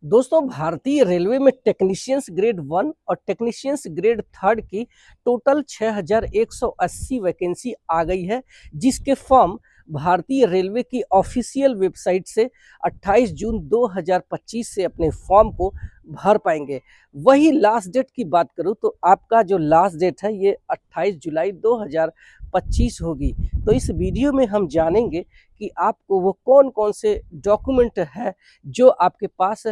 दोस्तों, भारतीय रेलवे में टेक्नीशियंस ग्रेड 1 और टेक्नीशियंस ग्रेड 3 की टोटल 6180 वैकेंसी आ गई है, जिसके फॉर्म भारतीय रेलवे की ऑफिशियल वेबसाइट से 28 जून 2025 से अपने फॉर्म को भर पाएंगे। वही लास्ट डेट की बात करूं तो आपका जो लास्ट डेट है ये 28 जुलाई 2025 होगी। तो इस वीडियो में हम जानेंगे कि आपको वो कौन कौन से डॉक्यूमेंट है जो आपके पास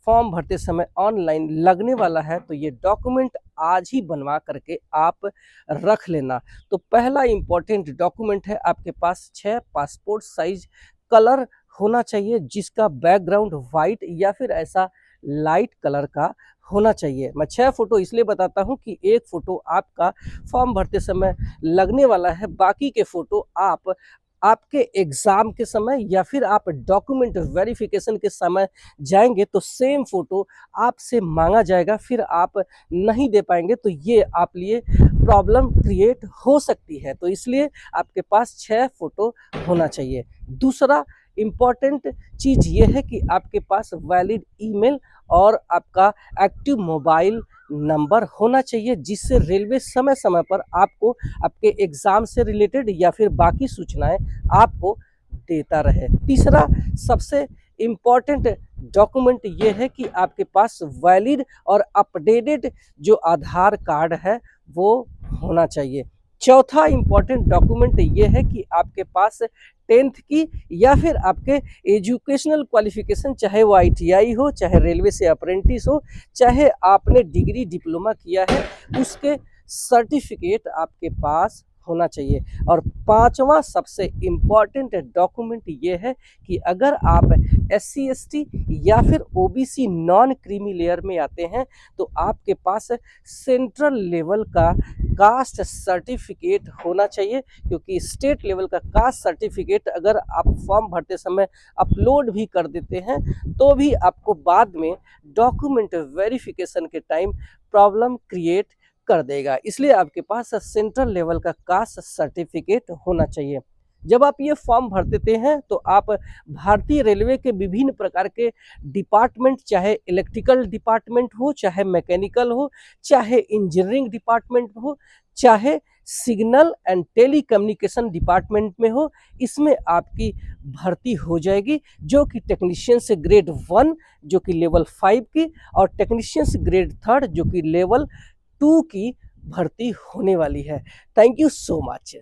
फॉर्म भरते समय ऑनलाइन लगने वाला है। तो ये डॉक्यूमेंट आज ही बनवा करके आप रख लेना। तो पहला इंपॉर्टेंट डॉक्यूमेंट है, आपके पास 6 पासपोर्ट साइज कलर होना चाहिए, जिसका बैकग्राउंड वाइट या फिर ऐसा लाइट कलर का होना चाहिए। मैं 6 फोटो इसलिए बताता हूं कि एक फोटो आपका फॉर्म भरते समय लगने वाला है, बाकी के फोटो आप आपके एग्जाम के समय या फिर आप डॉक्यूमेंट वेरिफिकेशन के समय जाएंगे तो सेम फोटो आपसे मांगा जाएगा, फिर आप नहीं दे पाएंगे तो ये आप लिए प्रॉब्लम क्रिएट हो सकती है। तो इसलिए आपके पास 6 फोटो होना चाहिए। दूसरा इम्पॉर्टेंट चीज़ ये है कि आपके पास वैलिड ईमेल और आपका एक्टिव मोबाइल नंबर होना चाहिए, जिससे रेलवे समय समय पर आपको आपके एग्ज़ाम से रिलेटेड या फिर बाकी सूचनाएं आपको देता रहे। तीसरा सबसे इम्पॉर्टेंट डॉक्यूमेंट ये है कि आपके पास वैलिड और अपडेटेड जो आधार कार्ड है वो होना चाहिए। चौथा इम्पॉर्टेंट डॉक्यूमेंट ये है कि आपके पास 10th की या फिर आपके एजुकेशनल क्वालिफिकेशन, चाहे वो ITI हो, चाहे रेलवे से अप्रेंटिस हो, चाहे आपने डिग्री डिप्लोमा किया है, उसके सर्टिफिकेट आपके पास होना चाहिए। और पांचवा सबसे इम्पॉर्टेंट डॉक्यूमेंट ये है कि अगर आप SC ST या फिर OBC नॉन क्रीमी लेयर में आते हैं तो आपके पास सेंट्रल लेवल का कास्ट सर्टिफिकेट होना चाहिए, क्योंकि स्टेट लेवल का कास्ट सर्टिफिकेट अगर आप फॉर्म भरते समय अपलोड भी कर देते हैं तो भी आपको बाद में डॉक्यूमेंट वेरिफिकेशन के टाइम प्रॉब्लम क्रिएट कर देगा। इसलिए आपके पास सेंट्रल लेवल का कास्ट सर्टिफिकेट होना चाहिए। जब आप ये फॉर्म भर देते हैं तो आप भारतीय रेलवे के विभिन्न प्रकार के डिपार्टमेंट, चाहे इलेक्ट्रिकल डिपार्टमेंट हो, चाहे मैकेनिकल हो, चाहे इंजीनियरिंग डिपार्टमेंट हो, चाहे signal and telecommunication department में हो, इसमें आपकी भर्ती हो जाएगी, जो कि टेक्नीशियंस ग्रेड 1 जो कि लेवल 5 की और टेक्नीशियंस ग्रेड 3 जो कि लेवल 2 की भर्ती होने वाली है। Thank you so much.